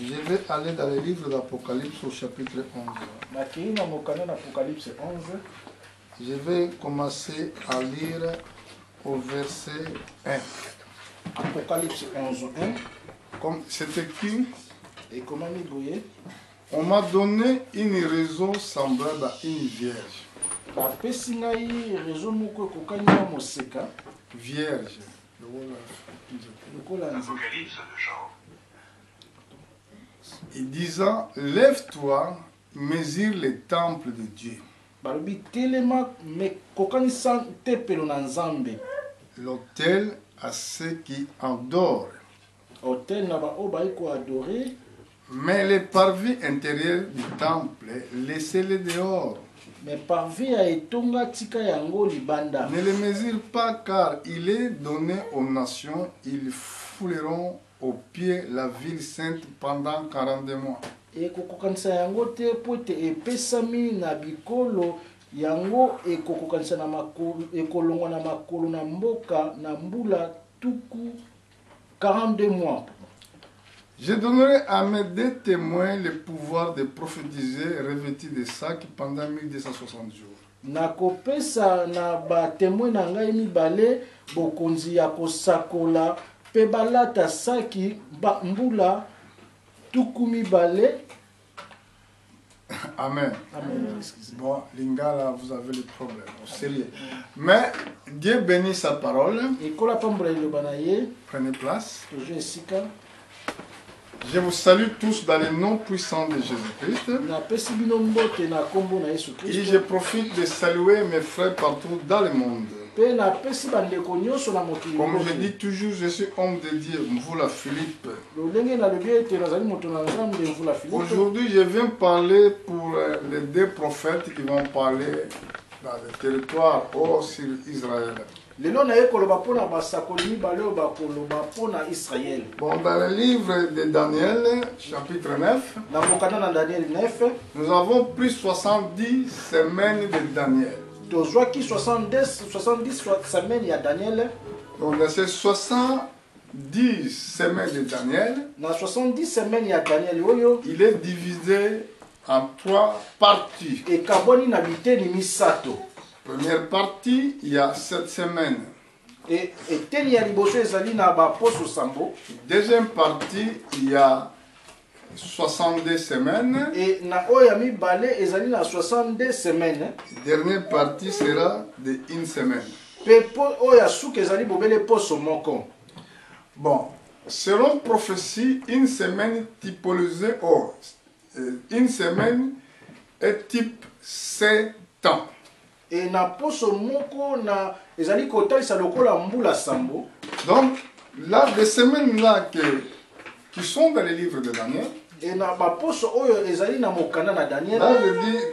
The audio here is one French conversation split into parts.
Je vais aller dans le livre d'Apocalypse au chapitre 11. Je vais commencer à lire au verset 1. Apocalypse 11, 1. Comme c'est écrit, Et comment m'ébrouiller? on m'a donné une raison semblable à une vierge. Vierge. Et disant, lève-toi, mesure les temples de Dieu. L'autel à ceux qui adorent. Mais les parvis intérieurs du temple, laissez-les dehors. Ne les mesure pas car il est donné aux nations, ils fouleront au pied la ville sainte pendant 42 mois. Yango ekokokanisa na makolo ekolongwa na makolo na mboka na mbula tuku 42 mois. Je donnerai à mes deux témoins le pouvoir de prophétiser revêtus de sacs pendant 1260 jours. Nakopesa na ba témoin na ngai mibale bokonzi ya kosakola pe balata saki ba mbula tuku mibale. Amen. Amen. Bon, Lingala, vous avez le problème. Sérieux. Mais Dieu bénit sa parole. Prenez place. Je vous salue tous dans le nom puissant de Jésus-Christ. Et je profite de saluer mes frères partout dans le monde. Comme je dis toujours, je suis homme de Dieu, Mvula Philippe. Aujourd'hui, je viens parler pour les deux prophètes qui vont parler dans le territoire hors sur Israël. Bon, dans le livre de Daniel, chapitre 9, nous avons pris 70 semaines de Daniel. Donc, dans ces 70 semaines de Daniel, il est divisé en 3 parties. Première partie, il y a 7 semaines. Deuxième partie, il y a 62 semaines. Dernière partie sera de 1 semaine. Bon, selon prophétie, 1 semaine typologisée or. 1 semaine est type 7 ans. Et na poso moko na ezali kotalisa lokola mbula sambo. Donc là des semaines là qui sont dans les livres de Daniel. Et na ba poso oyo ezali na mokanda na Daniel. Là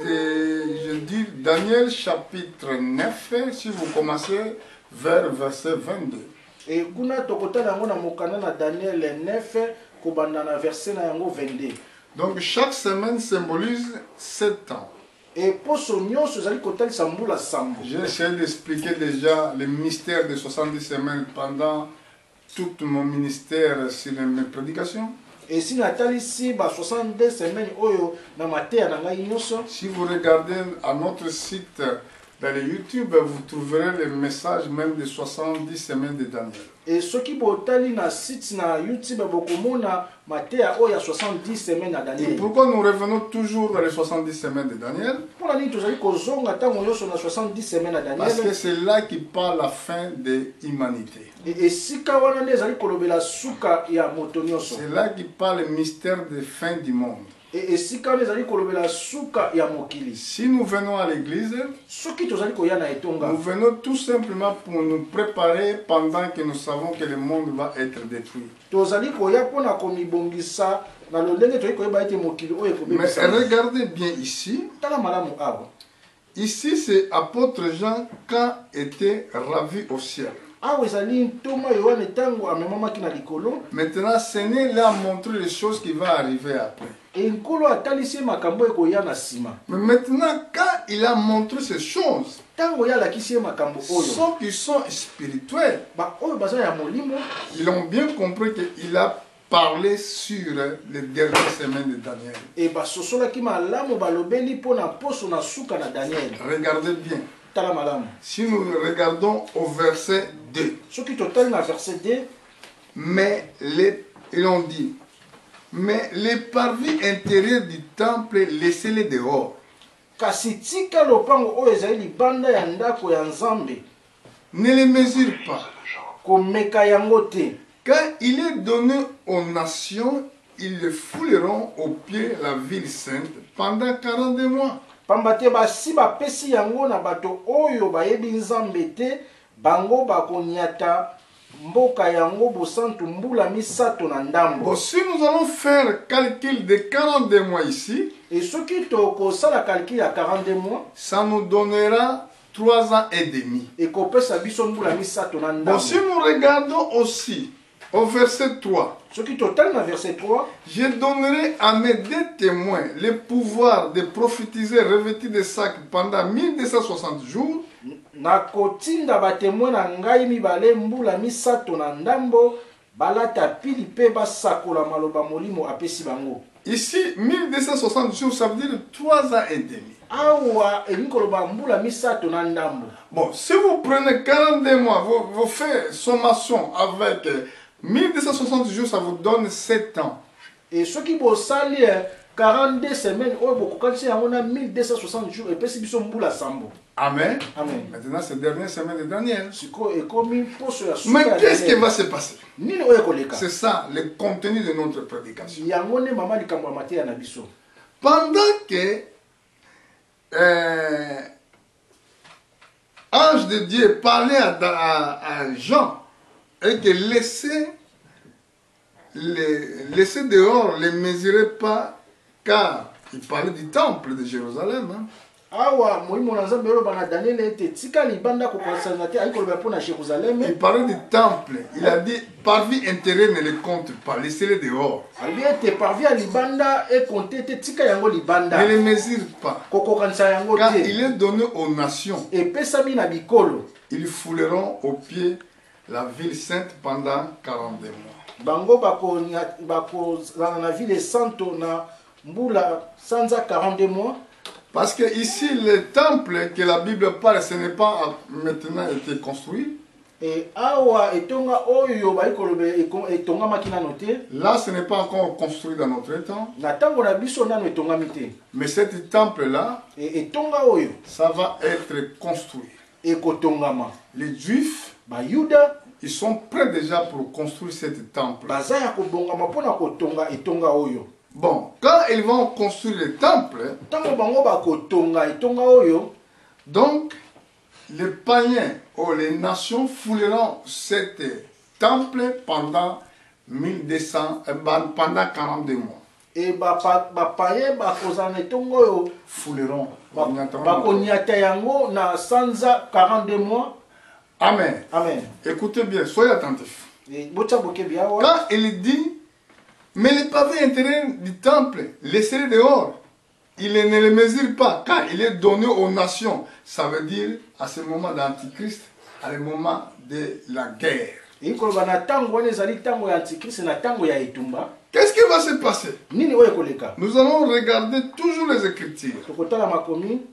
je dis Daniel chapitre 9 si vous commencez vers verset 22. Et kuna tokotala yango na mokanda na Daniel 9 kobanda na verset na yango 22. Donc chaque semaine symbolise 7 ans. Et pour ce j'ai essayé d'expliquer déjà le mystère de 70 semaines pendant tout mon ministère sur mes prédications. Et si Nathalie si 62 semaines si vous regardez à notre site dans le YouTube, vous trouverez le message même de 70 semaines de Daniel. Et ce qui botali na site na YouTube bokomona Matthieu oya 70 semaines à Daniel. Et pourquoi nous revenons toujours dans les 70 semaines de Daniel? Pour la nuit tozali kozonga tango yoso na 70 semaines à Daniel. Parce que c'est là qui parle la fin de l'humanité. Et sika wana nde ezali kolobela suka ya moto nyonso. C'est là qui parle le mystère de fin du monde. Et si nous venons à l'église, nous venons tout simplement pour nous préparer pendant que nous savons que le monde va être détruit. Mais regardez bien ici. Ici, c'est apôtre Jean quand était ravi au ciel. Maintenant, Seigneur l'a montré les choses qui vont arriver après. Mais maintenant, quand il a montré ces choses, ceux qui sont spirituels, ils ont bien compris qu'il a parler sur les dernières semaines de Daniel. Et basosolaki malamu balobeli pona poso na suka na Daniel. Regardez bien. Tala malamu. Si nous regardons au verset 2. Soki total na verset 2. Mais ils ont dit, mais les parvis intérieurs du temple, laissez-les dehors. Kasi tika lopango oyo ezali libanda ya ndako ya Nzambe. Ne les mesure pas. Komeka yango te. Quand il est donné aux nations, ils le fouleront au pied la ville sainte pendant 42 mois. Pambate basi bapesi yango na bato oyo bayebi Nzambe te, bango bakonyata mboka yango bosantu mbula misato na ndambo. Bon, si nous allons faire calcul de 42 mois ici, et soki tokosala calcul ya 42 mois, ça nous donnera 3 ans et demi. Et kopesa biso mbula misato na ndambo. Bon, si nous regardons aussi au verset 3, soki total na verset 3, je donnerai à mes deux témoins le pouvoir de prophétiser revêtus de sacs pendant 1260 jours. Nakotinda batemoin na ngai mibale mbula misato na ndambo balata pili pe basakola maloba molimo apesi bango. Ici 1260 jours, ça veut dire 3 ans et demi. Awa enikoloba mbula misato na ndambo. Bon, si vous prenez 42 mois, vous faites sommation avec 1260 jours, ça vous donne 7 ans. Et ce qui vous sali 42 semaines, oh, beaucoup quand c'est on a 1260 jours et puis c'est biso mbula sambo. Amen. Amen. Maintenant, c'est la dernière semaine de Daniel. Mais qu'est-ce qui va se passer? C'est ça, le contenu de notre prédication. Pendant que ange de Dieu parlait à Jean et que laissez dehors, ne mesurez pas, car il parlait du temple de Jérusalem. Hein. Awa moimo na Nzambe lo bana Daniel ete tika libanda ko konsanate ay ko loba pona Jérusalem. Il parlait du temple. Il a dit parvis intérieur ne les compte pas, laissez-les dehors. Ali ete parvis à libanda et compté te tika yango libanda. Ne les mesure pas. Koko kansa yango te. Car il est donné aux nations. Et pesami na bikolo. Ils fouleront au pied la ville sainte pendant 42 mois. Bango bako na ville sainte na mbula sanza 42 mois. Parce que ici, le temple que la Bible parle, ce n'est pas maintenant été construit. Et awa etonga oyo ba ikolobe etonga makina noté. Là, ce n'est pas encore construit dans notre temps. Na tango na biso nano etonga mité. Mais cet temple-là, et etonga oyo, ça va être construit. Et kotongama. Les Juifs, ba Yuda, ils sont prêts déjà pour construire cet temple. Bazaya kobongama pona kotonga etonga oyo. Bon, quand ils vont construire le temple, donc les païens ou les nations fouleront cet temple pendant 1200, pendant 42 mois. Et païens fouleront. Na sanza 42 mois. Amen. Amen. Écoutez bien, soyez attentifs. Quand il dit mais les pavés intérieurs du temple, laissez-les dehors. Il ne les mesure pas, car il est donné aux nations. Ça veut dire, à ce moment d'Antichrist, à ce moment de la guerre. Qu'est-ce qui va se passer? Nous allons regarder toujours les Écritures.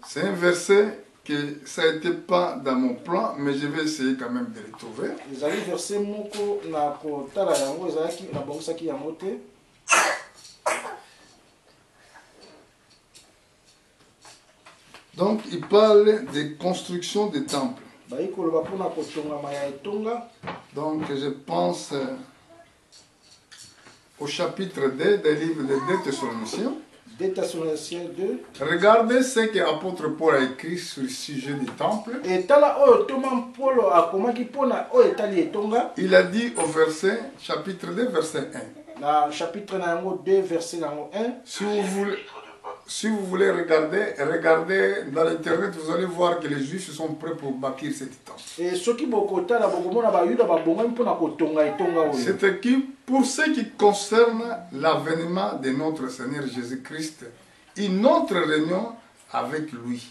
C'est un verset que ça n'était pas dans mon plan, mais je vais essayer quand même de le trouver. Donc, il parle de construction des temples. Donc, je pense au chapitre 2 des livres des 2 Thessaloniciens. 2 Thessaloniciens 2. Regardez ce que l'apôtre Paul a écrit sur le sujet du temple. Il a dit au verset, chapitre 2, verset 1. Chapitre 2, verset 1. Si vous voulez regarder dans l'internet, vous allez voir que les Juifs sont prêts pour bâtir cette temple. C'est écrit pour ce qui concerne l'avènement de notre Seigneur Jésus-Christ, une autre réunion avec lui.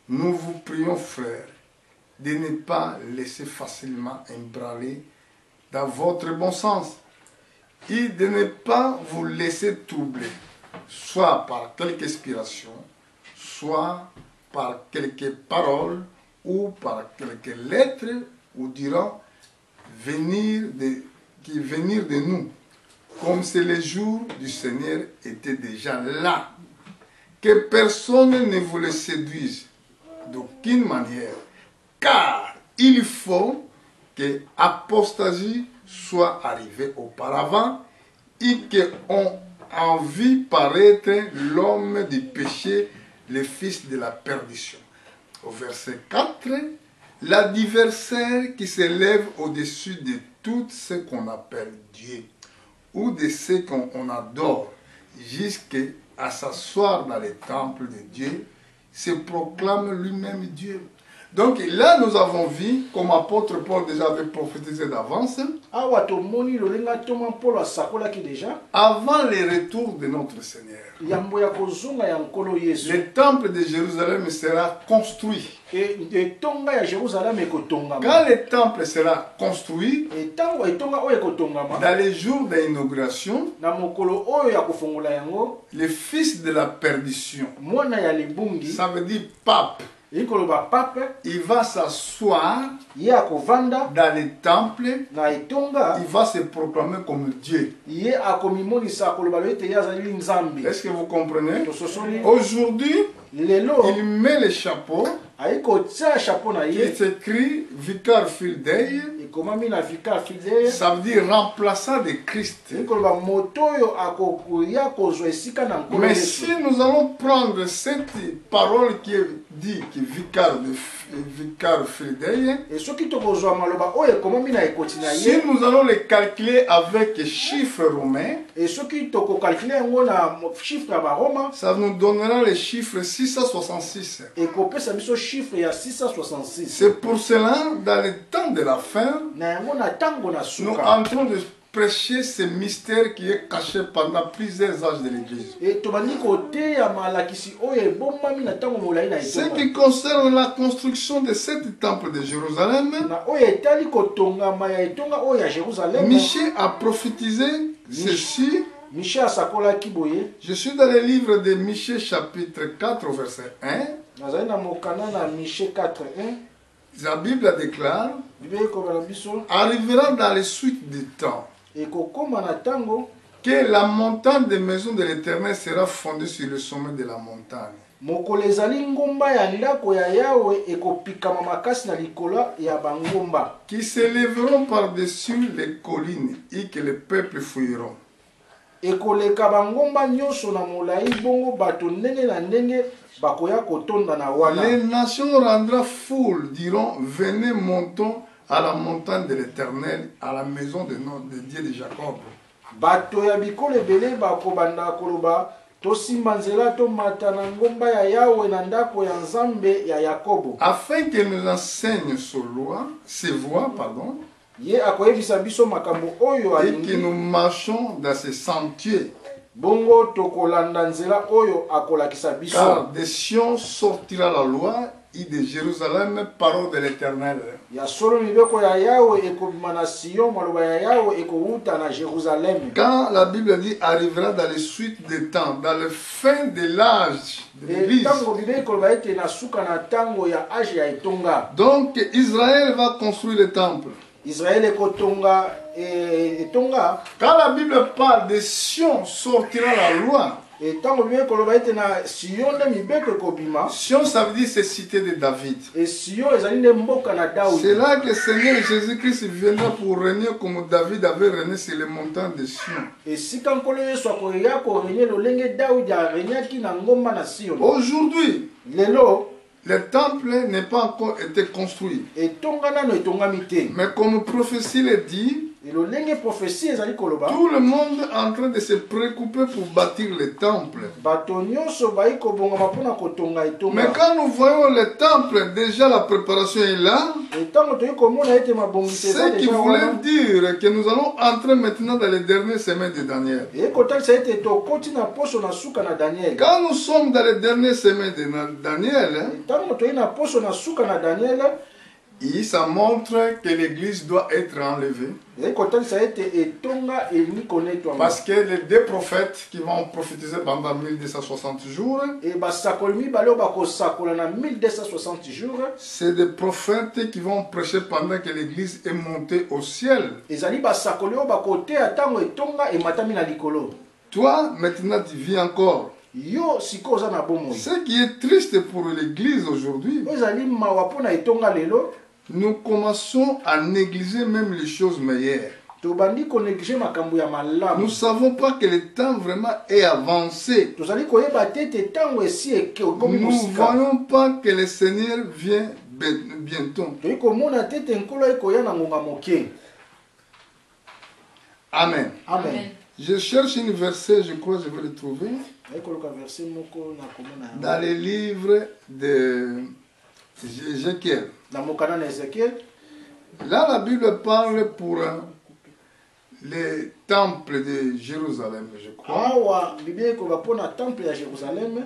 Nous vous prions, frères, de ne pas laisser facilement ébranler dans votre bon sens et de ne pas vous laisser troubler, soit par quelque inspiration, soit par quelques paroles ou par quelques lettres ou diront qui venir de nous, comme si le jour du Seigneur était déjà là. Que personne ne vous le séduise d'aucune manière, car il faut que l'apostasie soit arrivée auparavant et qu'on en vit paraître l'homme du péché, le fils de la perdition. Au verset 4, l'adversaire qui s'élève au-dessus de tout ce qu'on appelle Dieu ou de ce qu'on adore, jusqu'à s'asseoir dans le temple de Dieu, se proclame lui-même Dieu. Donc là, nous avons vu, comme apôtre Paul déjà avait prophétisé d'avance, avant le retour de notre Seigneur, le temple de Jérusalem sera construit. Quand le temple sera construit, dans les jours d'inauguration, le fils de la perdition, ça veut dire pape, il va s'asseoir dans le temple, il va se proclamer comme Dieu. Est-ce que vous comprenez? Aujourd'hui, il met le chapeau, il s'écrit Vicar Fildei, ça veut dire remplaçant de Christ. Mais si nous allons prendre cette parole qui dit que Vicar Fildei, si nous allons le calculer avec chiffres romains, ça nous donnera le chiffre 666. C'est pour cela, dans le temps de la fin, nous entrons de prêcher ce mystère qui est caché pendant plusieurs âges de l'Église. Ce qui concerne la construction de ce temple de Jérusalem, Michée a prophétisé ceci. Je suis dans le livre de Michée chapitre 4 verset 1. La Bible déclare, arrivera dans les suites du temps que la montagne des maisons de l'Éternel sera fondée sur le sommet de la montagne. Qui s'élèveront par-dessus les collines et que les peuples fuiront. Les nations rendront foule, diront, venez, montons à la montagne de l'Éternel, à la maison de Dieu de Jacob. Afin qu'elle nous enseigne ses voies, et que nous marchons dans ces sentiers. Car de Sion sortira la loi, et de Jérusalem parole de l'Éternel. Quand la Bible dit arrivera dans les suites des temps, dans le fin de l'âge de l'Église. Donc Israël va construire le temple. Quand la Bible parle de Sion sortira la loi. Sion, ça veut dire c'est cité de David. C'est là que le Seigneur Jésus-Christ viendra pour régner comme David avait régné sur les montagnes de Sion. Aujourd'hui, le temple n'est pas encore été construit. Mais comme prophétie le dit, tout le monde est en train de se préoccuper pour bâtir le temple. Mais quand nous voyons le temple, déjà la préparation est là. Ce qui voulait dire que nous allons entrer maintenant dans les dernières semaines de Daniel. Quand nous sommes dans les dernières semaines de Daniel, Et ça montre que l'église doit être enlevée. Parce que les deux prophètes qui vont prophétiser pendant 1260 jours, c'est des prophètes qui vont prêcher pendant que l'église est montée au ciel. Toi, maintenant, tu vis encore. Ce qui est triste pour l'église aujourd'hui, nous commençons à négliger même les choses meilleures. Nous ne savons pas que le temps vraiment est avancé. Nous ne voyons pas que le Seigneur vient bientôt. Amen. Amen. Je cherche une verset, je crois que je vais le trouver. Dans les livres de Ézéchiel. Là, la Bible parle pour le temple de Jérusalem, je crois.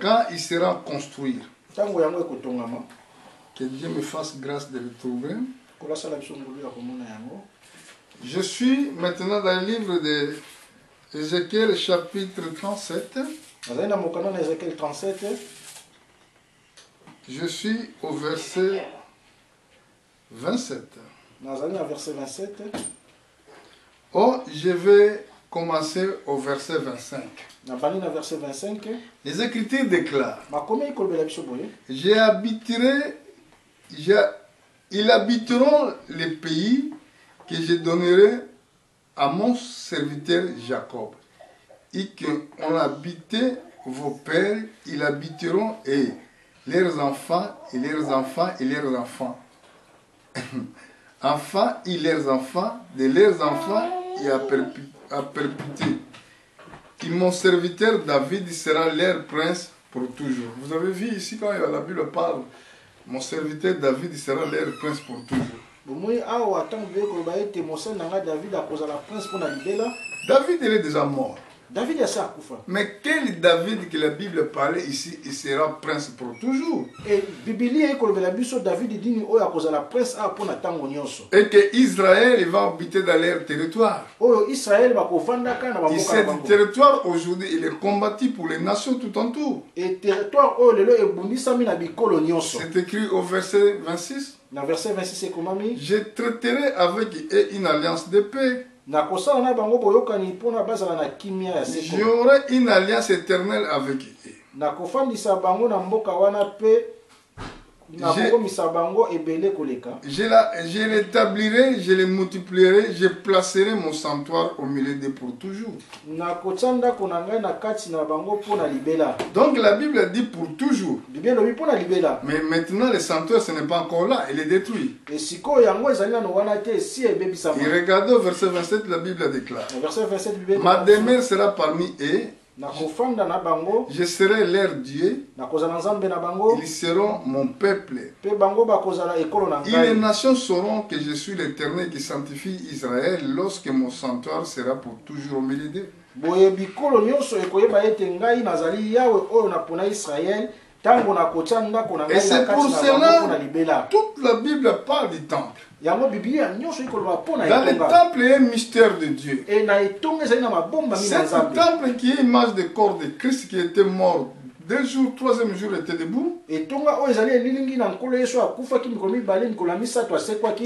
Quand il sera construit. Que Dieu me fasse grâce de le trouver. Je suis maintenant dans le livre de Ézéchiel chapitre 37. Je suis au verset 27. Oh, je vais commencer au verset 25. Les Écritures déclarent: ils habiteront les pays que je donnerai à mon serviteur Jacob, et qu'on habitait vos pères, ils habiteront, et leurs enfants, et leurs enfants, et leurs enfants. Enfants et leurs enfants, de leurs enfants, et à perpétuité. Et mon serviteur David sera leur prince pour toujours. Vous avez vu ici quand la Bible parle, mon serviteur David sera leur prince pour toujours. David, il est déjà mort. Mais quel David que la Bible parlait ici, il sera prince pour toujours. Et que Israël il va habiter dans leur territoire. Et ce territoire aujourd'hui, il est combattu pour les nations tout en tout. C'est écrit au verset 26. Je traiterai avec eux une alliance de paix. J'aurai une alliance éternelle avec eux. Je l'établirai, je les multiplierai, je placerai mon sanctuaire au milieu d'eux pour toujours. Donc la Bible dit pour toujours. Mais maintenant le sanctuaire ce n'est pas encore là, il est détruit. Et regardez au verset 27, la Bible déclare: ma demeure sera parmi eux. Je serai leur Dieu. Ils seront mon peuple. Et les nations sauront que je suis l'Éternel qui sanctifie Israël lorsque mon sanctuaire sera pour toujours au milieu d'eux. Et c'est pour cela toute la Bible parle du temple. Dans le temple, il y a un mystère de Dieu. C'est un temple qui est l'image du corps de Christ qui était mort. 2 jours, 3e jour, il était debout. Et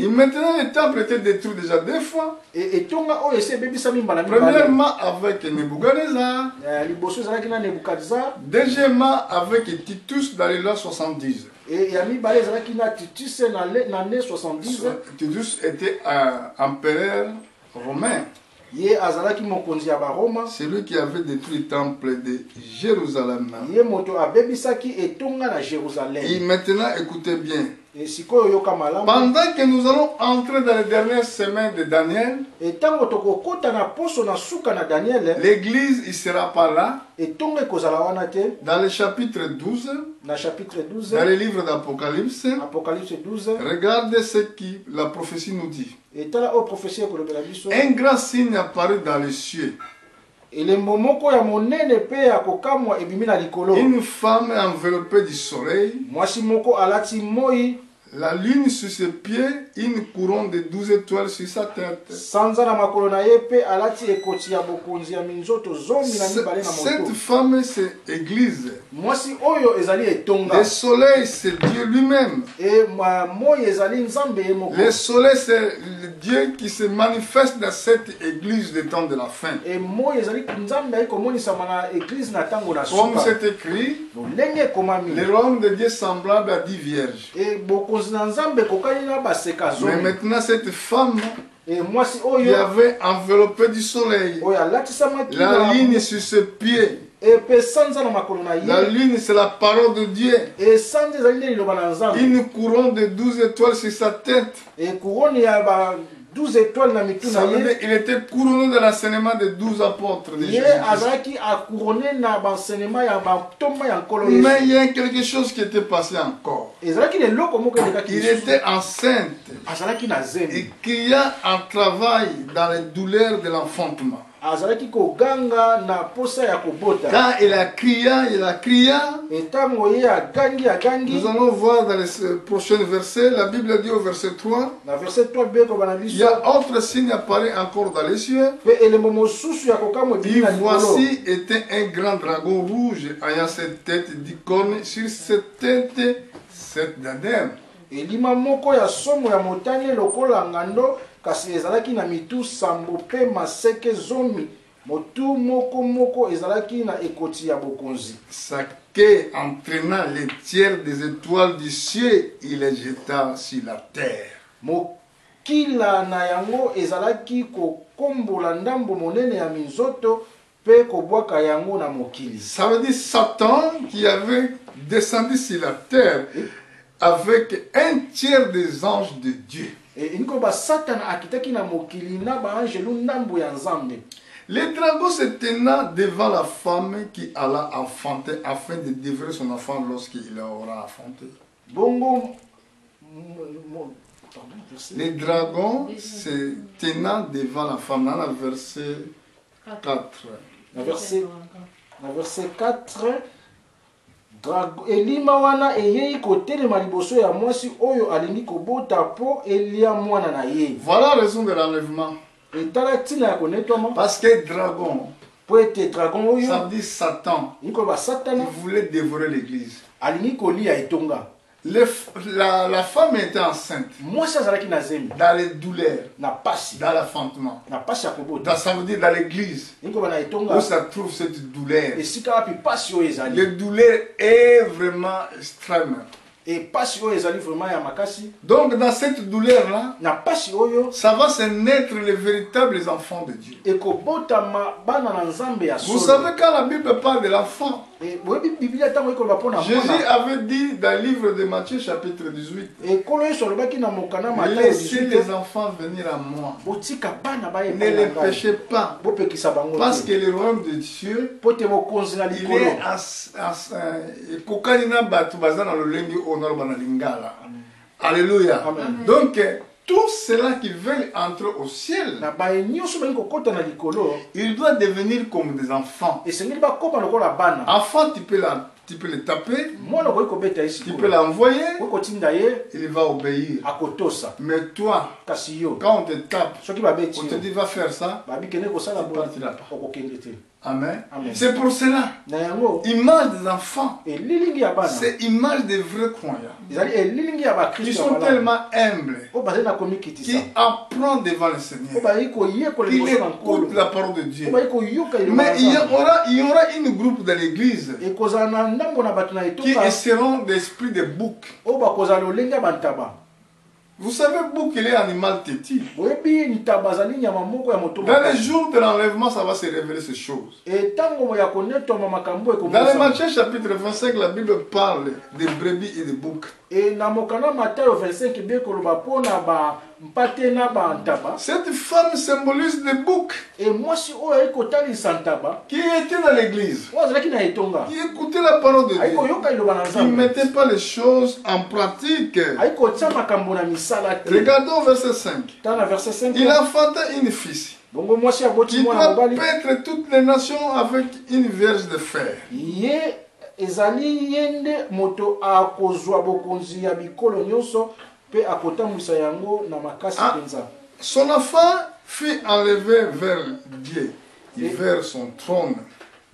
maintenant, le temple était détruit déjà 2 fois. Premièrement, avec Nebuchadnezzar. Deuxièmement, avec Titus dans les l'an 70. Titus était un empereur romain. C'est lui qui avait détruit le temple de Jérusalem. Et maintenant, écoutez bien. Pendant que nous allons entrer dans les dernières semaines de Daniel, l'église ne sera pas là. Dans le chapitre 12, dans le livre d'Apocalypse, regardez ce que la prophétie nous dit. Un grand signe apparut dans les cieux. Une femme enveloppée du soleil, La lune sur ses pieds, une couronne de 12 étoiles sur sa tête. Sanza na makolo na ye pe alati ekoti ya bokonzi ya minzoto zomi na mibale na Cette moto. femme, c'est Église. Mwasi oyo ezali etonga. Le soleil, c'est Dieu lui-même. E moi ezali nzambe ye moko. Le soleil, c'est le Dieu qui se manifeste dans cette Église des temps de la fin. E moi ezali nzambe ayi komonisama na église na tango na Comme suka. c'est écrit, Lolenge ekomami. le royaume de Dieu semblable à 10 vierges. E bokonzi na nzambe ekokani na baseka Mais zomi. maintenant, cette femme E mwasi qui oyo avait enveloppé du soleil, oyo alatisamaki la ligne sur ses pieds. e pe sanza na makolo na La ye. lune, c'est la parole de Dieu. E sanza ezali nde liloba na nzambe. Une couronne de 12 étoiles sur sa tête. E couronne ya ba 12 étoiles na mitu na Ça veut ye. dire qu'il était couronné de l'enseignement des 12 apôtres de Ye Jésus. azalaki acouronné na baenseignement ya bantoma ya nkolo Mais Yesu. il y a quelque chose qui était passé encore. Ezalaki leloko moko elekaki Il lisusu. était enceinte Azalaki na et zemi. qu'il y a un travail dans les douleurs de l'enfantement. Azalaki koganga na posa ya kobota. Quand il a crié, Etango ye agangi. nous allons voir dans les prochains versets, la Bible dit au verset 3, Na verset 3 beko bana il biso. y a autre signe apparaît encore dans les cieux. Pe elembo mosusu ya kokamwa Et ebimi na likolo. voici était un grand dragon rouge ayant cette tête d'icône, sur cette tête, cette diadème. Elima moko ya somo ya motane lokola ngando kasi ezalaki na mitu sambo pe maseke zomi. Motu moko ezalaki na ekoti ya bokonzi. Sa queue entraînant les tiers des étoiles du ciel, il les jeta sur la terre. Mokila na yango ezalaki kokombola ndambo monene ya minzoto pe kobwaka yango na mokili. Ça veut dire Satan qui avait descendu sur la terre avec un tiers des anges de Dieu. Niko ba Satan akitaki na mokili na ba angelu ndambo ya nzambe. Le dragon se tenant devant la femme qui alla enfanter afin de délivrer son enfant lorsqu'il aura enfanté. Bongo Les dragons se tenant devant la femme, dans le verset 4. na verset 4 elima wana eyei kotelema liboso ya mwasi oyo alingi kobota po elia mwana na ye. Voilà la raison de l'enlèvement. Etala ntina ya konetwama Parce que dragon, po ete dragon oyo ça dit Satan, niko ba il Satana voulait dévorer l'église. alingi kolia etonga. La femme était enceinte, Mwasi azalaki na zemi dans les douleurs, na pasi dans l'enfantement. na pasi ya kobota. Ça veut dire dans l'église, Niko ba na etonga où ça trouve cette douleur. esika wapi pasi oyo ezali. La douleur est vraiment extrême. E pasi oyo ezali vraiment ya makasi. Donc dans cette douleur-là, Na pasi oyo ça va se naître les véritables enfants de Dieu. ekobotama bana na nzambe ya Vous solo. savez, quand la Bible parle de l'enfant, Boyebi Biblia ntango ekoloba mpo na Jésus mwana. avait dit dans le livre de Matthieu chapitre 18, Ekolo yesu alobaki na mokanda Matayo laissez 18, les enfants venir à moi. botika bana Ne les bayeba na ngai. péchez pas. Bopekisa bango Parce te. que le royaume de Dieu, Po te bokonzi na il likolo est kokani na bato baza na lolenge oyo naloba na lingala. Alléluia. Amen. Donc, tous ceux-là qui veulent entrer au ciel, na baye nyonso balingi kokota na likolo ils doivent devenir comme des enfants. esengeli bakóma lokola bana. Enfant, tu peux le taper, Mwana okoki kobeta ye tu peux sikoyo l'envoyer, okoki kotinda ye il va obéir. akotosa. Mais toi, Kasi yo quand on te tape, soki babeti on te yo dit va faire ça, babi kende kosala Tu partiras pas. okokende te. amen. Amen. C'est pour cela, Na yango image des enfants, elilingi ya bana c'est image des vrais croyants. ezali elilingi ya Ils bakristo sont tellement humbles, oyo bazali na komikitisa qui apprennent devant le oyo Seigneur, bazali koyekola qui liboso na nkolo écoutent la parole de Dieu. oyo bazali koyoka liloba na Mais il y Nzambe. aura une groupe dans l'église ekozala na ndambo na bato na qui etonga seront d'esprit de bouc. oyo bakozala lolenge ya bantaba. Vous savez, bouc, il est animal têtu. boyebi ntaba azali nyama moko ya moto Dans les makasi. jours de l'enlèvement, ça va se révéler ces choses. Ntango ya konetwama makambo Dans le ekomosama. Matthieu chapitre 25, la Bible parle des brebis et des boucs. Na mokanda Matayo 25 be koloba mpona bampate na bantaba. Cette femme symbolise des boucs Mwasi oyo ali kotalisa ntaba qui étaient dans l'église, oyo azalaki na etonga qui écoutaient la parole de ali Dieu, koyoka liloba na qui ne Nzambe mettaient pas les choses en pratique. ali kotia makambo na misala te. Regardons verset 5. Tana verset 5 Il enfanta une fille bongo mwasi aboti qui mwana doit mobali paître toutes les nations avec une vierge de fer. ye ezali yende moto akozwa bokonzi ya bikolo nyonso pe akotambwisa yango na makasi penza. Son enfant fut enlevé vers Dieu, vers son trône.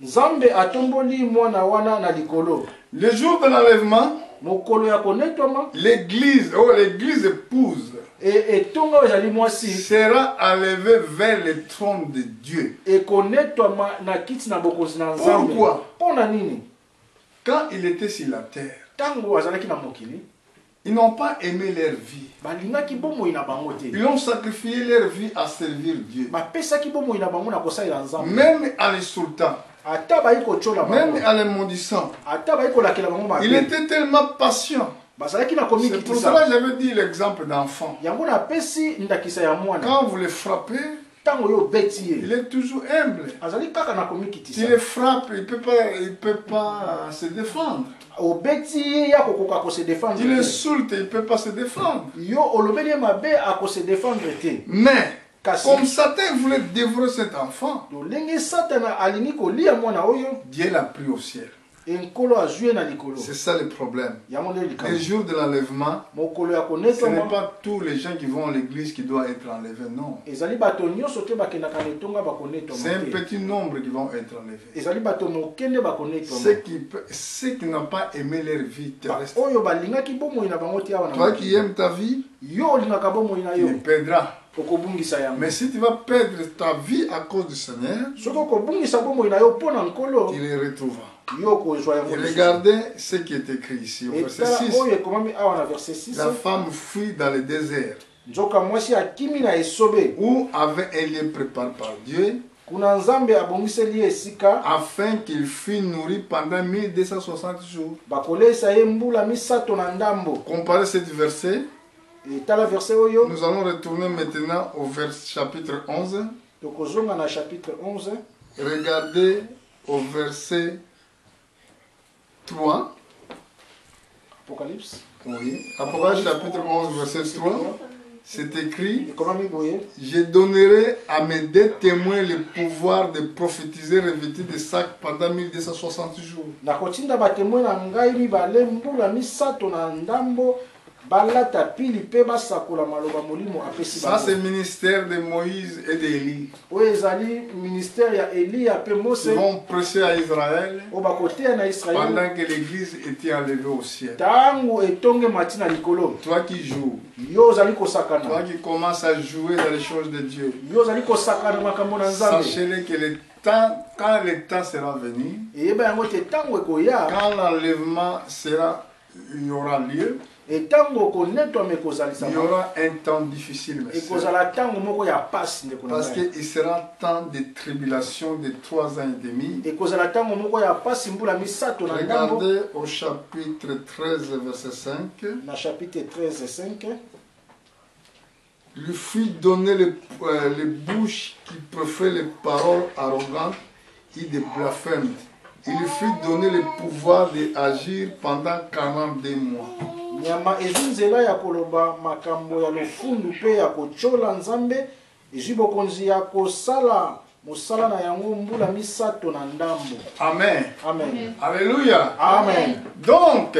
Nzambe atomboli mwana wana na likolo. Le jour de l'enlèvement, mokolo ya konetwama, l'église épouse etonga ezali mwasi sera enlevée vers le trône de Dieu. Ekonetwama na kiti na bokonzi na Nzambe. Pourquoi? Pona nini? Quand il était sur la terre, tango azalaki na mokili, ils n'ont pas aimé leur vie. balingaki bomoi na bango te. Ils ont sacrifié leur vie à servir Dieu. Bapesaki bomoi na bango na kosalela Nzambe. Même en l'insultant, ata bayi kochola bango, même en les maudissant, ata bayi kolakela bango mabe. il était tellement patient. Bazalaki na komi C'est pour kitisa. cela que j'avais dit l'exemple d'enfant. Yango na pesi ndakisa ya mwana. Quand vous le frappez, Tango yo beti ye, il est toujours humble. azali kaka na komi kitisa. S'il le frappe, il peut pas se défendre. O beti ye ya kokoka ko se défendre. Il insulte, il peut pas se défendre. Yo olobeli mabe a ko se défendre te. Mais Kasi, comme Satan voulait dévorer cet enfant, lenge satana alini ko lia mwana oyo, Dieu l'a pris au ciel. enkolo azue na likolo. C'est ça le problème. Yango nde likolo. Le jour de l'enlèvement, Mokolo ya ce konetwa n'est pas tous les gens qui vont à l'église qui doivent être enlevés, non. ezali bato nyonso te bakendaka na etonga bakonetwa C'est un te. petit nombre qui vont être enlevés. Ezali bato mokende bakonetwa. Ceux qui n'ont pas aimé leur vie terrestre. Oyo balingaki bomoi na bango te awa na Toi mokili. qui aimes ta vie, Yo olingaka bomoi na tu yo, le perdras. okobungisa yango. Mais si tu vas perdre ta vie à cause du Seigneur, Soki okobungisa bomoi na yo mpo na nkolo, tu les retrouveras. yo kozwa yango. Et regardez ce qui est écrit ici au verset Etala 6. oyo ekomami awa na verset 6. La femme fuit dans le désert, Nzoka mwasi akimi na esobe, où avait un lieu préparé par Dieu, kuna Nzambe abongiseli ye esika, afin qu'il fût nourri pendant 1260 jours. bakolesa ye mbula misato na ndambo. Comparez ce verset. Etala verset oyo, Nous allons retourner maintenant au chapitre 11. tokozonga na chapitre 11. Regardez au verset 3. Apocalypse. Oui. Apocalypse chapitre 11, verset 3. C'est écrit: Ekomami boye, je donnerai à mes deux témoins le pouvoir de prophétiser revêtus de sac pendant 1260 jours. nakotinda batemwe na ngai mibale mbula misato na ndambo, balata pili pe basakola maloba molimo apesi Ça, c'est le ministère de Moïse et d'Élie. oyo ezali ministère ya Eliya pe Mose, Ils vont prêcher à Israël oyo bakoteya na Israeli pendant que l'église était enlevée au ciel. tango etonge mati na likolo. Toi qui joues, Yo ozali toi kosakana, qui commences à jouer dans les choses de Dieu, yo ozali kosakana makambo na Nzambe. sachez que le temps, quand le temps sera venu, Eyeba yango te tango ekoya, quand l'enlèvement il y aura lieu, etango konetwama il y ekozalisama, aura un temps difficile, mes sœurs. ekozala tango moko ya pasi ndeko na Parce ngai. qu'il sera temps de tribulation de 3 ans et demi. Ekozala tango moko ya pasi mbula misato na ndambo. Regardez au chapitre 13, verset 5. Na chapitre 13, 5. Lui fut donné les bouches qui profèrent les paroles arrogantes et de blasphème. Il lui fut donné le pouvoir d'agir pendant 42 mois. Nyama ezwi nzela ya koloba makambo ya lofundu pe ya kochola Nzambe, ezwi bokonzi ya kosala mosala na yango mbula misato na ndambo. Amen. Amen. Alléluia. Amen. Donc,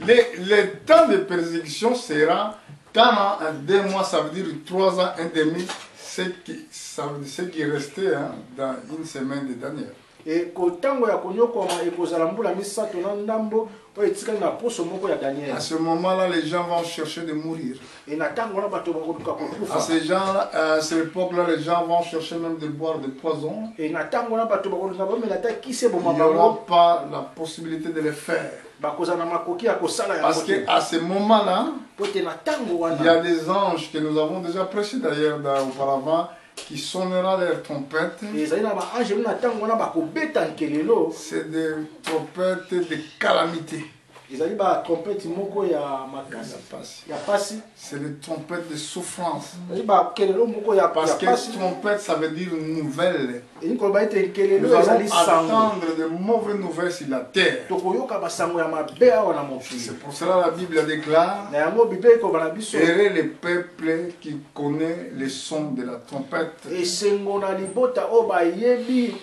le temps de persécution sera quand 2 mois, ça veut dire 3 ans et demi, ce qui restait dans une semaine de Daniel. Et kotango ya konyokwama ekozala mbula misato na ndambo oyo etikali na poso moko ya Daniel. À ce moment-là, les gens vont chercher de mourir. Et na tango na bato bakoduka À kokufa. cette époque-là, les gens vont chercher même de boire des poisons. Et na tango na bato bakoduka bamela ta kise Il boma n'y aura bango, pas la possibilité de le faire. bakozala na makoki ya kosala ya Parce kote. qu'à ce moment-là, Pote na tango il y a wana, des anges que nous avons déjà prêchés d'ailleurs auparavant, qui sonnera leur trompette. ezali na baange na tango wana bakobeta nkelelo. C'est des trompettes de calamité. Ezali ba trompette moko ya makasi ya pasi. C'est des trompettes de souffrance. Ezali ba kelelo moko ya Parce que pasi. trompette, ça veut dire nouvelle. Et ko ba ite Nous nkelelo allons ezali sango. attendre de mauvaises nouvelles sur la terre. Tokoyoka basango ya mabe awa na mokili. C'est pour cela la Bible déclare: Na yango Bible ko bana biso. heureux le peuple qui connaît le son de la trompette. Esengo na libota o bayebi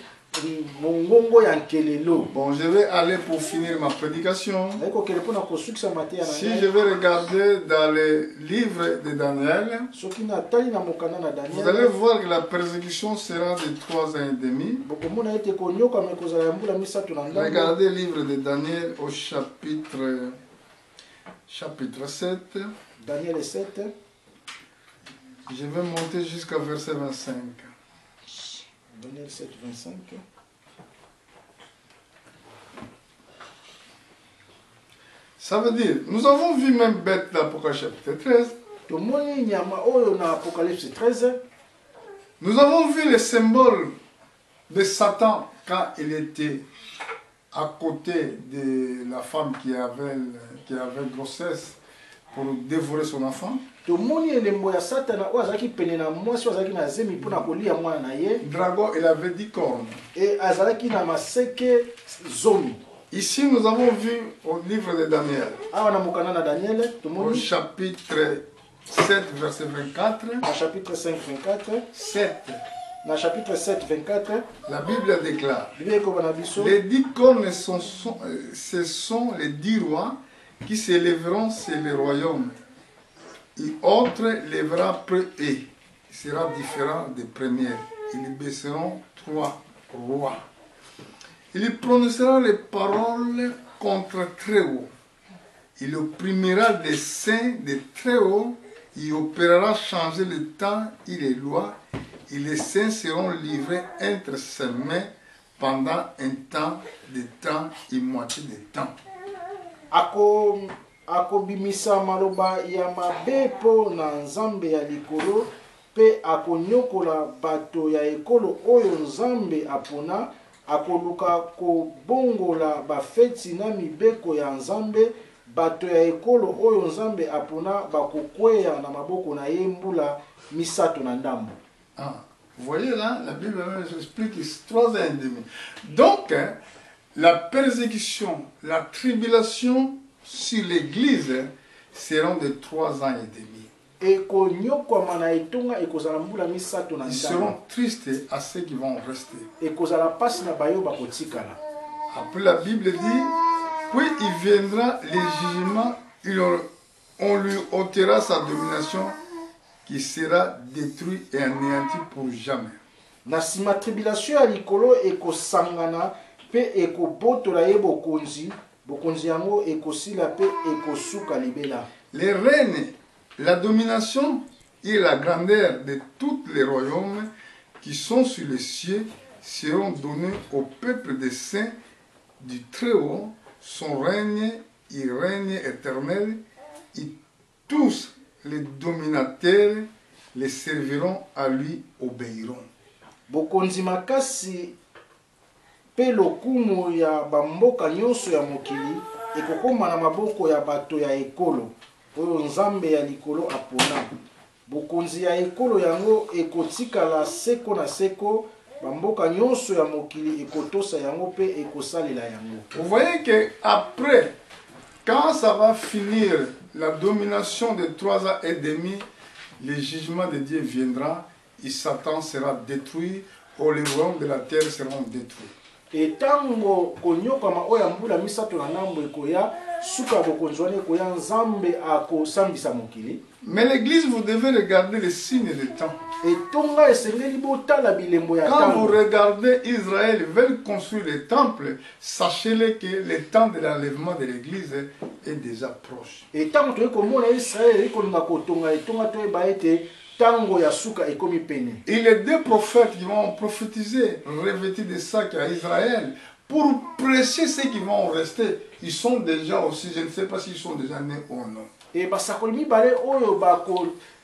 Bon, je vais aller pour finir ma prédication. Si je vais regarder dans les livres de Daniel, vous allez voir que la persécution sera de 3 ans et demi. Regardez le livre de Daniel au chapitre 7. Daniel 7. Je vais monter jusqu'à verset 25. Daniel 7, 25. Ça veut dire, nous avons vu même bête d'Apocalypse chapitre 13. Nous avons vu les symboles de Satan quand il était à côté de la femme qui avait grossesse pour dévorer son enfant. Dragon, il avait 10 cornes. Ici, nous avons vu au livre de Daniel, au chapitre 7, verset 24. Chapitre 5, 24. 7. Dans le chapitre 7, 24, la Bible déclare, les 10 cornes, ce sont les 10 rois qui s'élèveront sur le royaume. Et autres lèvera après eux. Il sera différent des premiers. Ils baisseront 3 rois. Il prononcera les paroles contre Très-Haut. Il opprimera des saints de Très-Haut. Il opérera changer le temps et les lois. Et les saints seront livrés entre ses mains pendant un temps de temps et moitié de temps. Akobimisa maloba ya mabe po na nzambe ya likolo pe akonyokola bato ya ekolo oyo nzambe apona akoluka kobongola bafeti na mibeko ya nzambe bato ya ekolo oyo nzambe apona bakokweya na maboko na ye mbula misato na ndambo. Vous voyez là, la Bible explique 3 ans et demi. Donc, la persécution, la tribulation sur l'Église seront de 3 ans et demi. Ils seront tristes à ceux qui vont rester. Après la Bible dit, puis il viendra les jugements, on lui ôtera sa domination qui sera détruit et anéanti pour jamais. Na sima tribulation ya likolo ekosangana pe ekobotola ye bokonzi yango ekosila pe ekosuka libela. Les règnes, la domination et la grandeur de tous les royaumes qui sont sur les cieux seront donnés au peuple des saints du Très-Haut. Son règne et règne éternel, et tous les dominateurs les serviront à lui, obéiront. Bokonzi makasi pe lokumu ya bamboka nyonso ya mokili ekokoma na maboko ya bato ya ekolo oyo nzambe ya likolo apona. Bokonzi ya ekolo yango ekotikala seko na seko, bamboka nyonso ya mokili ekotosa yango pe ekosalela yango. Vous voyez que après, quand ça va finir la domination de 3 ans et demi, le jugement de Dieu viendra et Satan sera détruit, ou les royaumes de la terre seront détruits. Et tango konyokama oya mbula misato na nambo ekoya suka bokonzwane ekoya nzambe akosambisa mokili. Mais l'église, vous devez regarder les signes du temps. Quand vous regardez Israël veut construire le temple, sachez-le que le temps de l'enlèvement de l'église est déjà proche. Et les 2 prophètes qui vont prophétiser, revêtis de sacs à Israël, pour prêcher ceux qui vont rester, ils sont déjà aussi, je ne sais pas s'ils sont déjà nés ou non. Et basakoli mibale oyo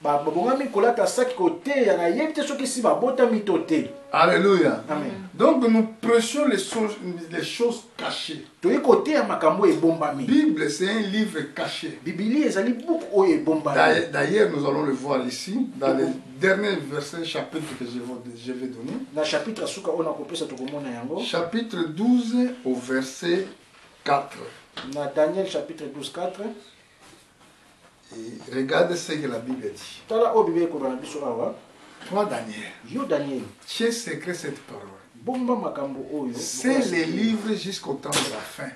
babongami kolata saki kote ya na yebite soki si babota mitote. Alléluia. Amen. Donc nous prêchons les choses cachées. Toyi kote ya makambo ebombami. Bible, c'est un livre caché. Biblia ezali book oyo ebombami. D'ailleurs, nous allons le voir ici dans les derniers versets chapitre que je vais donner. Na chapitre suka ona kopesa tokomona yango. Chapitre 12 au verset 4. Na Daniel chapitre 12 4. Et regardez ce que la Bible dit. Tala o Bible ko na biso awa. Toi Daniel. Yo Daniel. Tu as secret cette parole. bomba makambo oyo c'est les livres jusqu'au temps de la fin.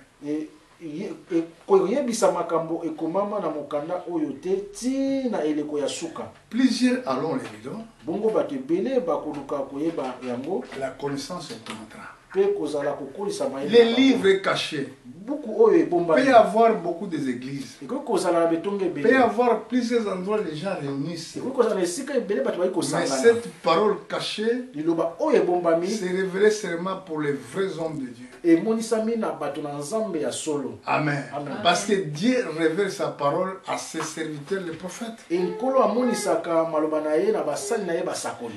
koyebisa makambo ekomama na mokanda oyo te tina eleko ya suka. Plusieurs allons l'évident. Bongo bato ebele bakoluka koyeba yango. La connaissance augmentera. Pe kozala kokolisa mayele. Les livres cachés. Beaucoup oyo ebombami. Peut y avoir beaucoup des églises. Eko kozala na betonge ebele. Peut y avoir plusieurs endroits les gens réunissent. Eko kozala na esika ebele bato bayi kosangana. Mais cette parole cachée liloba oyo ebombami c'est révélé seulement pour les vrais hommes de Dieu. Emonisami na bato na nzambe ya solo. Amen. Amen. Parce que Dieu révèle sa parole à ses serviteurs les prophètes. Enkolo amonisaka maloba na ye na basali na ye basakoli.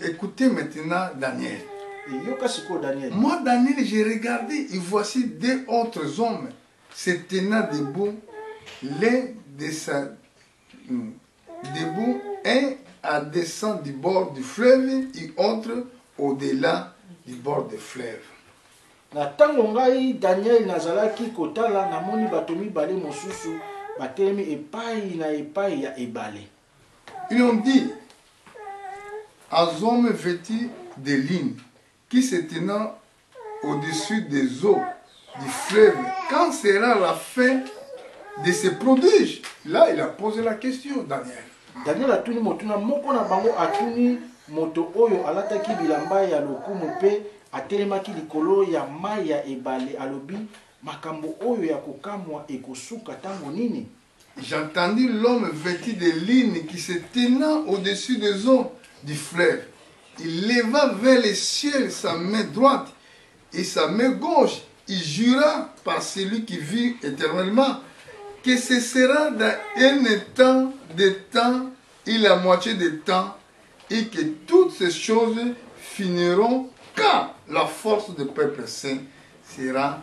Écoutez maintenant Daniel. Daniel. Moi, Daniel, j'ai regardé et voici deux autres hommes se tenant debout, l'un debout, un à descendre du bord du fleuve et autre au-delà du bord du fleuve. Na tango ngai Daniel nazalaki kotala namoni bato mibale mosusu batelemi epai na epai ya ebale. Ils ont dit aux hommes vêtus de lignes qui se tenant au-dessus des eaux du fleuve, quand sera la fin de ces prodiges? Là, il a posé la question, Daniel. Daniel atuni motuna moko na bango atuni moto oyo alataki bilamba ya lokumu pe atelemaki likolo ya mai ya ebale alobi makambo oyo ya kokamwa ekosuka tango nini? J'entendis l'homme vêtu de lignes qui se tenant au-dessus des eaux du fleuve. Il leva vers le ciel sa main droite et sa main gauche. Il jura par celui qui vit éternellement que ce sera dans un temps de temps et la moitié de temps et que toutes ces choses finiront quand la force du peuple saint sera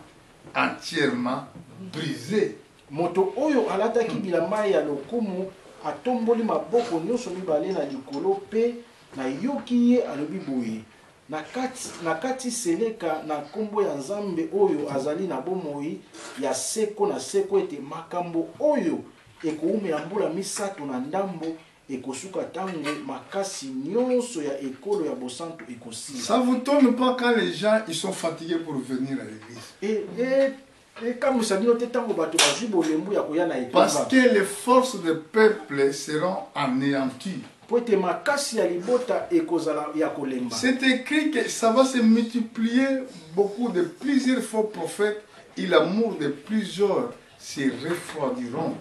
entièrement brisée. Moto oyo alataki bilamba ya lokumu atomboli maboko nyonso mibale na likolo pe na yoki ye alobi boye na kati seleka na kombo ya nzambe oyo azali na bomoi ya seko na seko ete makambo oyo ekoumela mbula misato na ndambo ekosuka tango makasi nyonso ya ekolo ya bosantu ekosila. Ça vous tourne pas quand les gens ils sont fatigués pour venir à l'église? Parce que les forces du peuple seront anéanties. C'est écrit que ça va se multiplier beaucoup de plusieurs faux prophètes et l'amour de plusieurs se refroidiront.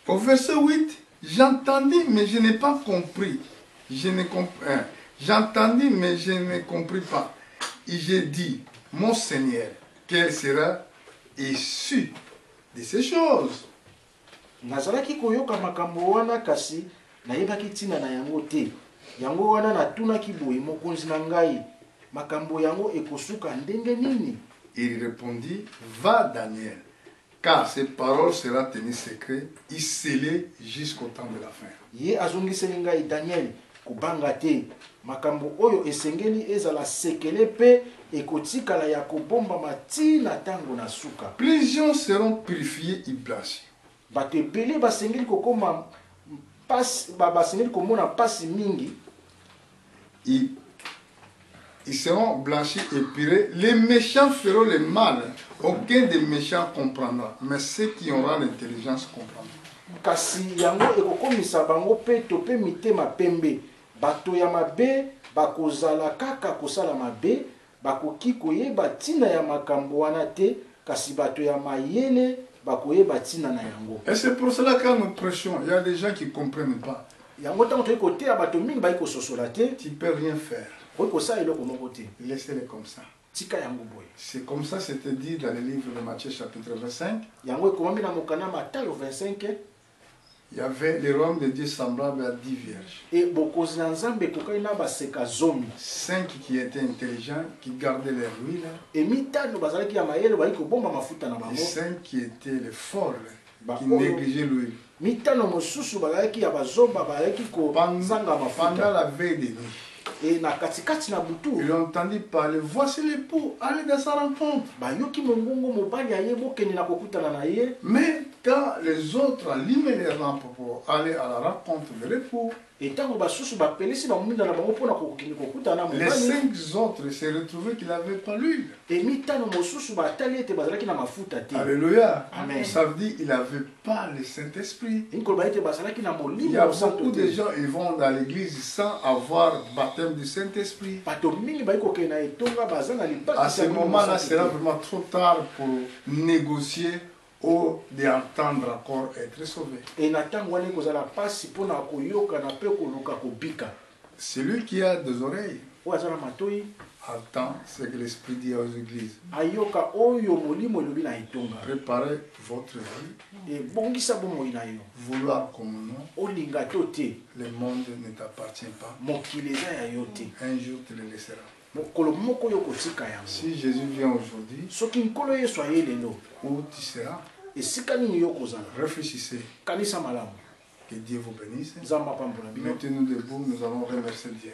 Au verset 8, j'entendis mais je n'ai pas compris. J'entendis mais je ne compris pas. Et j'ai dit, mon Seigneur, quelle sera issue de ces choses? Nazalaki koyoka makambo wana kasi nayebaki tina na yango te. Yango wana natunaki boye mokonzi na ngai makambo yango ekosuka ndenge nini? Il répondit, va Daniel, car ces paroles seront tenues secrètes et scellées jusqu'au temps de la fin. Ye azongiseli ngai Daniel kubanga te makambo oyo esengeli ezala sekele pe ekotikala ya kobomba matina tango na suka. Plusieurs seront purifiés et blanchis. Bato ebele basengeli kokoma basengeli komona pasi mingi. Ils seront blanchis et purés. Les méchants feront le mal. Aucun des méchants comprendra. Mais ceux qui auront l'intelligence comprendront. Kasi yango ekokomisa bango pe to pe mitema pembe. Bato ya mabe bakozala kaka kosala mabe. Bakoki koyeba tina ya makambo wana te. Kasi bato ya mayele bakoyeba tina na yango. Et c'est pour cela que quand nous prêchons, il y a des gens qui ne comprennent pas. Yango tango toyi kotea bato mingi bayi kososola te. Tu ne peux rien faire. Laissez-les comme ça. C'est comme ça c'était dit dans le livre de Matthieu chapitre 25. Il y avait les royaumes de Dieu semblables à 10 vierges. 5 qui étaient intelligents, qui gardaient leur huile. Et 5 qui étaient les folles, qui négligeaient l'huile. Pendant la veille de nuit. Et na katikati na butu. Il a entendu parler, voici l'époux, allez dans sa rencontre. Bayoki mongongo mobali ayebo kende na kokutana na ye. Mais quand les autres allumaient les lampes pour aller à la rencontre de l'époux, et tant que basusu bapelisi ba munda na bango pona kokutana na les mobali. 5 autres se retrouvaient qu'il n'avait pas l'huile. Et mitano mosusu batali ete bazalaki na mafuta te. Alléluia. Amen. Ça veut dire qu'il n'avait pas le Saint-Esprit. Il y a beaucoup de gens qui vont dans l'église sans avoir baptême du Saint-Esprit. À ce moment-là, c'est vraiment trop tard pour négocier ou d'entendre encore être sauvé. Celui qui a des oreilles attend ce que l'Esprit dit aux églises. Préparez votre vie. Vouloir comme nous. Le monde ne t'appartient pas. Un jour tu le laisseras. Si Jésus vient aujourd'hui, où tu seras? Réfléchissez. Que Dieu vous bénisse. Mettez-nous debout, nous allons remercier Dieu.